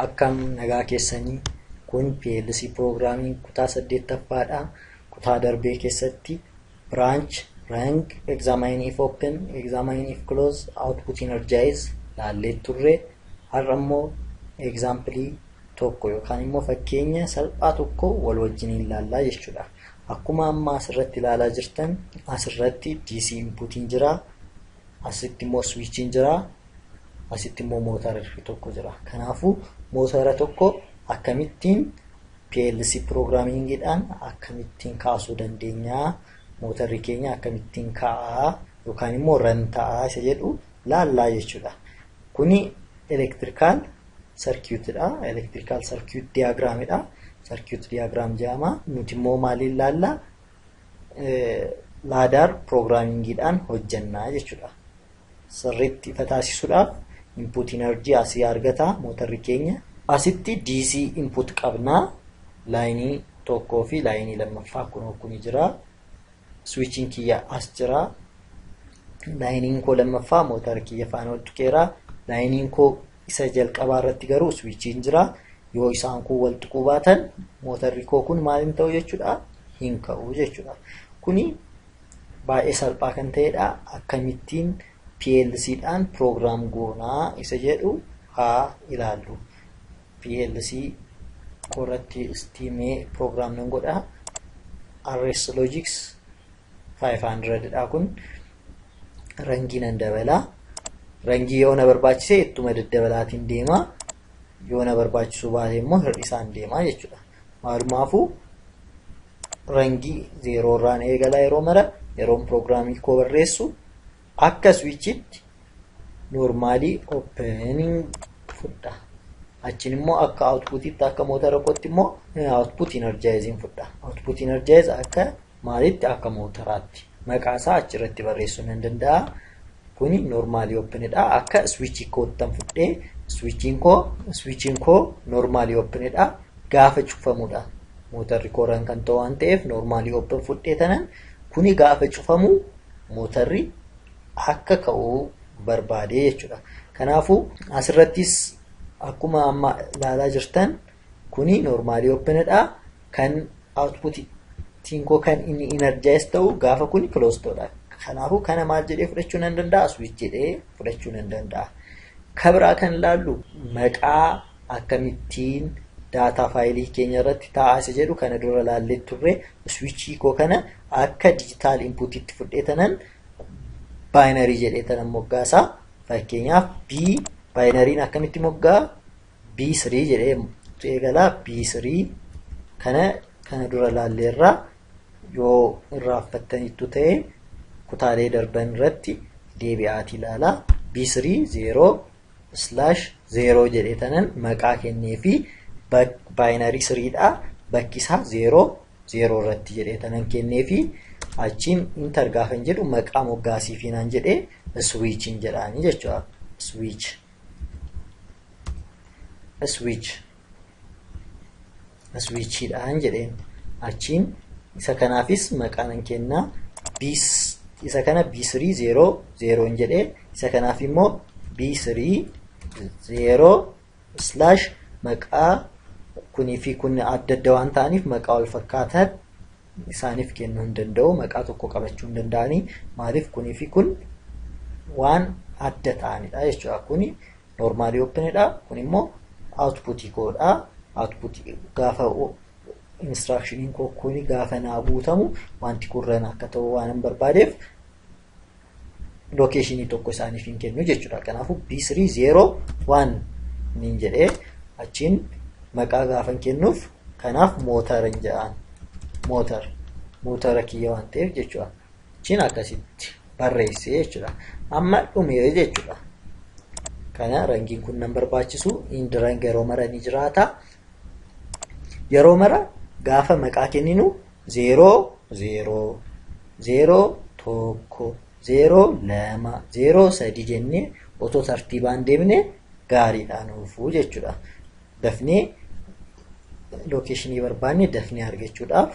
akkam nagaa keessanii kun PLC programming kutaa 8ffaadha. kutaa darbee keessatti branch, rank, examine if open, examine if close, output energize laallee turre. har'a immoo example tokko yookaan immoo fakkeenya salphaa tokko wal wajjin ilaallaa jechuudha. akkuma amma asirratti ilaalaa jirtan asirratti DC inputiin jira, asitti immoo switchiin jira, asitti immoo mootarri tokko jira. kanaafuu mootara tokko akkamittiin PLC programmingidhaan akkamittiin kaasuu dandeenya, mootarri keenya akkamittiin ka'aa yookaan immoo run ta'aa isa jedhu laallaa jechuudha. kuni electrical circuit dha, electrical circuit diagram dha. circuit diagram jedhama. nuti immoo maaliin laallaa ladder programmingidhaan hojjannaa jechuudha. sirriitti ifa taasisuudhaaf input energy asii argata mootarri keenya. asitti DC input qabnaa, laayinii tokkoo fi laayinii lammaffaa kuni jira. switching kiyya as jira, laayiniin koo lammaffaa mootarri kiyya faana wal tuqeera, laayiniin koo isa jalqabaa irratti garuu switchiin jira. yoo isaan kun wal tuquu baatan mootarri koo kun maaliin ta'u jechuudha, hin ka'u jechuudha. kuni baay'ee salphaa kan ta'edha. akkamittiin PLCdhaan program goonaa isa jedhu haa ilaallu. PLC korratti steamee program nan godha. RS Logics 500 dha. kun rangii nan dabala. rangii yoo na barbaachise ittuma daddabalaatiin deema, yoo na barbaachisu baate immoo hir'isaan deema jechuudha. maalumaafuu rangii 0 irraan eegala yeroo mara yeroon programmii koo barreessu akka switchitti normally opening fudha. achin immoo akka outputitti akka mootara kootti immoo output energizing fudha. output energize akka maalitti akka mootaraatti maqaa isaa achirratti barreessuu nan danda'a. kuni normally open dha. akka switch koottan fudhee switching koo normally open dha. gaafa cufamudha mootarri koo ran kan ta'u waan ta'eef normally open fudhee tanan kuni gaafa cufamu mootarri akka ka'uu barbaade jechuudha. kanaafuu asirrattis akkuma amma ilaalaa jirtan kuni normally open dha. kan output koo kan inni energize ta'u gaafa kuni close ta'udha. kanaafuu kana maal jedhee fudhachuu nan danda'a, switch jedhee fudhachuu nan danda'a. kabraa kan ilaallu maqaa akkamittiin data faayilii keenya irratti taa'aa isa jedhu kana dura laallee turre. switchii koo kana akka digital inputitti fudhetanan binary jedhee tanan moggaasaa. fakkeenyaaf B binaryin akkamitti moggaa B3 jedhee eegala. B3 kana dura laalleerra. yoo irraaffattanitu ta'e kutaalee darban irratti deebi'aati ilaala. B3 0/0 jedhee tanan maqaa kennee fi binary 3 dha. bakki isaa 0 irratti jedhee tanan kennee fi achiin enter gaafan jedhu maqaa moggaasii fi naan jedhee switchin jedhaani jechuudha. switchidhaan jedheen achiin isa kanaafis maqaa nan kennaa. isa kana B3 0 jedhee isa kanaaf immoo B3 0/ maqaa kunii fi kun adda adda waan ta'aniif maqaa wal fakkaatan isaaniif kennuu hin danda'u. maqaa tokko qabachuu hin danda'anii. maaliif kunii fi kun waan adda ta'anidha jechuudha. kuni normally open dha. kun immoo output koodha. output gaafa instructionin koo kuni gaafa naa guutamu wanti kurran akka ta'u waan hin barbaadeef locationii tokko isaaniif hin kennu jechuudha. kanaafuu B3 0/1 nin jedhee achiin maqaa gaafa kennuuf kanaaf mootaran jedhaan mootara kiyya waan ta'eef jechuudha. achiin akkasitti barreessee jechuudha. amma dhumee jechuudha. kana rangiin kun nan barbaachisu. indi rang yeroo mara ni jiraata. yeroo mara gaafa maqaa kenninu 0 0 0 1 0 2 0 3 jennee otoo tartiibaan deemne gaariidhaan oofuu jechuudha. dafnee locationii barbaanne dafnee argachuudhaaf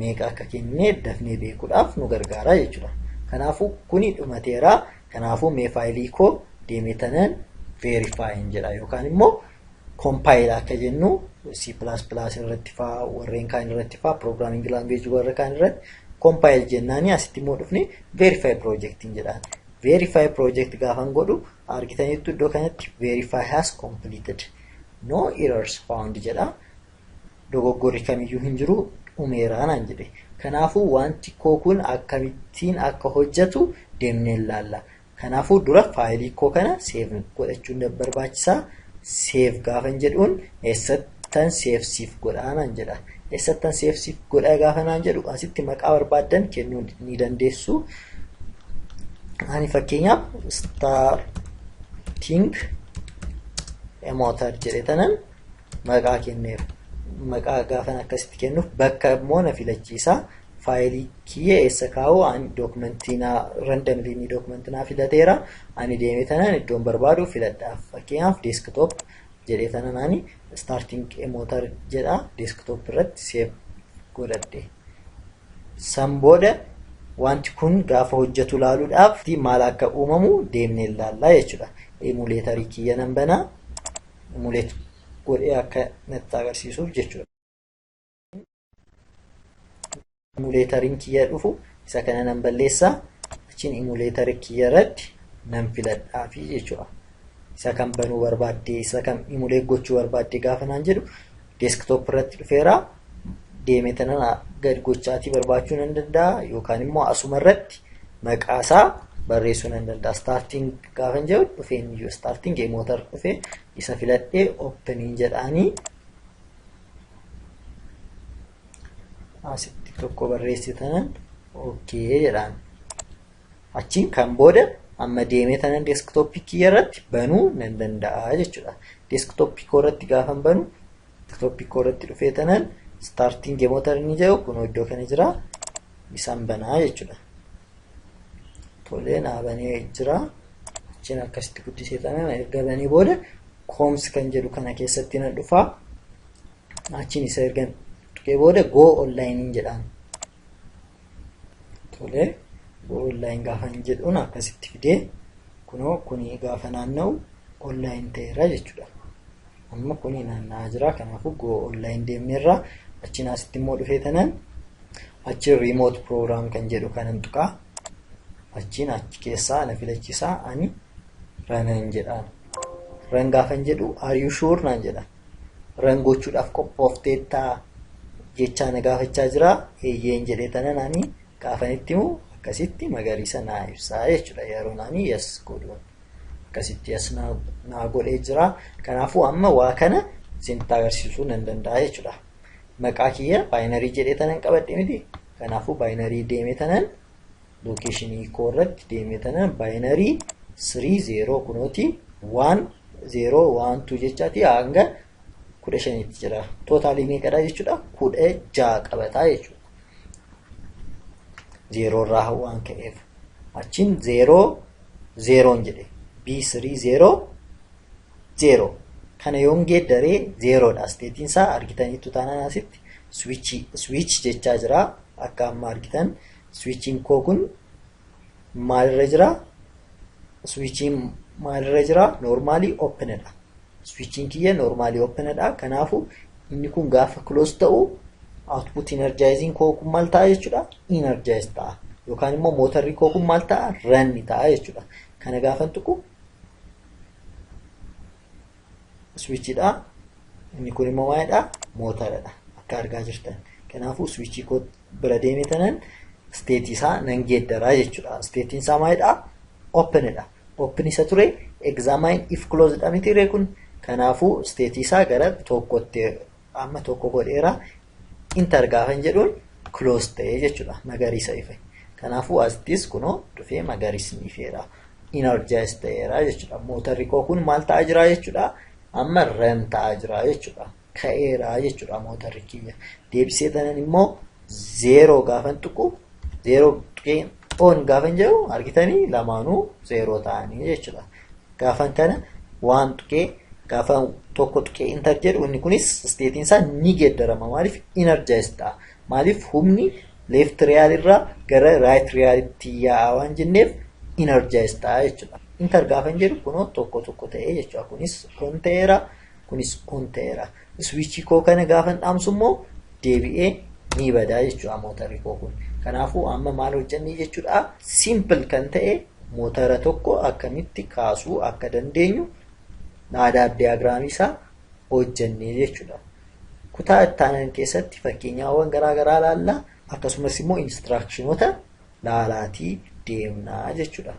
meeqa akka kennee dafnee beekuudhaaf nu gargaara jechuudha. kanaafuu kuni dhumateera. kanaafuu mee faayilii koo deemee tanan verify jedha yookaan immoo compile akka jennu C++ irratti faa warreen kaan irratti faa programming language warra kaan irratti compile jennaani asitti immoo dhufne verify project jedhaan. Verify project gaafan godhu argitanitti iddoo kanatti verify has completed no errors found jedha. Dogoggorri kamiyyuu hin jiru umeeraan jedhe. Kanaafuu wanti koo kun akkamittiin akka hojjetu deemnee ilaalla. Kanaafuu dura faayilii koo kana save godhachuun barbaachisaa. Save gaafan jedhuun eessattan save siif godhaan jedha. Eessattan save siif godhaa gaafanaan jedhu asitti maqaa barbaadan kennuu ni dandeessu. Ani fakkeenyaaf starting a motor jedhe tanan maqaa kenneera. Maqaa gaafan akkasitti kennuuf bakka immoo na filachiisa. Faayilii kiyya eessa kaa'u ani dookumentii randomly ni dookumentii naa filateera. Ani deemee tanan iddoon barbaadu filadhaaf. Fakkeenyaaf desktop jedhee tanan ani starting a motor jedha desktop irratti save godhadhe. San booda wanti kun gaafa hojjetu laaluudhaaf maal akka uumamu deemnee ilaallaa jechuudha. Emulator kiyya nan banaa. Emulate godhee akka natti agarsiisuuf jechuudha. Emulator kiyya dhufu isa kana nan balleessaa. Achiin emulator kiyya irratti nan filadhaafi jechuudha. Isa kan banuu barbaadde isa kan emulate gochuu barbaadde gaafa naan jedhu desktop irratti dhufeera. Deemee tanan gad gochaatii barbaachuu nan danda'a yookaan immoo asuma irratti maqaa isaa barreessuu nan danda'a. Starting gaafa jedhu dhufee iyyuu starting motor dhufee isa filadhee opening jedhaanii asitti tokko barreessitanan okay jedhaan. Achiin kan booda amma deemee tanan desktop kiyya irratti banuu nan danda'a jechuudha. Desktop koo irratti gaafan banu desktop koo irratti dhufee tanan starting motor ni jedhu kun iddoo kana jira isaan banaa jechuudha. Tolee naa banee jira. Achiin akkasitti guddisee tanan erga banee booda coms kan jedhu kana keessatti nan dhufaa. Achiin isa ergan booda go online jedhaan. Tolee go online gaafa jedhuun akkasitti fidee kunoo kuni gaafa naanna'u online ta'eera jechuudha. Amma kuni naanna'aa jira kanaafuu go online deemneerra. Achiin asitti immoo dhufee tanan achiin remote program kan jedhu kanan tuqaa. Achiin achi keessaa na filachiisaa ani run jedhaan. Run gaafa jedhu are you sure naan jedha. Run gochuudhaaf qophoofteettaa jechaa na gaafachaa jira. Eeyyeen jedhee tanan ani gaafanitti immoo akkasitti magariisa naa ibsaa jechuudha. Yeroo naani yes godhuun akkasitti yes naa godhee jira. Kanaafuu amma waa kana isinitti agarsiisuu nan danda'a jechuudha. Maqaa kiyya binary jedhee tanan qabadhe miti. Kanaafuu binary deemee tanan locationii koo irratti deemee tanan binary 30 kunooti 1012 jechaati hanga 15 tti jira. Tootaalii meeqadha jechuudha? 16 qabataa jechuudha. 0 irraa waan ka'eef. Achiin 0 jedhe B30 0 kana yoon geeddaree 0 dha. Statein isaa argitaniitu taanaan asitti switch jechaa jira. Akka amma argitan switching koo kun maalirra jira? Switching maalirra jira? Normally open dha. Switching kiyya normally open dha. Kanaafuu inni kun gaafa close ta'u output energizing koo kun maal ta'a jechuudha? Energize ta'a. Yookaan immoo motorri koo kun maal ta'a? Run ta'a jechuudha. Kana gaafan tuqu switch dha. Inni kun immoo maalidha? Motoradha. Akka argaa jirtan. Kanaafuu switch koo bira deemee tanan state isaa nan geeddaraa jechuudha. State isaa maalidha? Open dha. Open isa ture examine if closed dha miti kun. Kanaafuu state isaa gara tokkotti amma tokko godheera. Enter gaafan jedhuun close ta'ee jechuudha. Magariisa ife. Kanaafuu asittis kunoo dhufee magariisni ifeera. Energize ta'eera jechuudha. Motorri koo kun maal ta'aa jira jechuudha? Amma run ta'aa jira jechuudha. Ka'eera jechuudha motorri kiyya. Deebisee tanan immoo 0 gaafan tuqu 0 tuqee on gaafan jedhu argitanii lamaanuu 0 ta'anii jechuudha. Gaafan kana waan tuqee gaafan tokko tuqee enter jedhu inni kunis statein isaa ni geeddarama. Maaliif energize ta'a. Maaliif humni left real irraa gara right realitti yaa'a waan jenneef energize ta'a jechuudha. Enter gaafan jedhu kunoo tokko ta'ee jechuudha. Kunis on ta'eera. kunis on ta'eera. Switchii koo kana gaafa dhaamsu immoo deebi'ee ni badaa jechuudha mootarri koo kun. Kanaafuu amma maal hojjannee jechuudha simple kan ta'e mootara tokko akkamitti kaasuu akka dandeenyu naadaab diyaagiraamii isaa hojjannee jechuudha. Kutaa ittaanan keessatti fakkeenyaawwan garaagaraa laallaa akkasumas immoo instructionota laalaatii deemnaa jechuudha.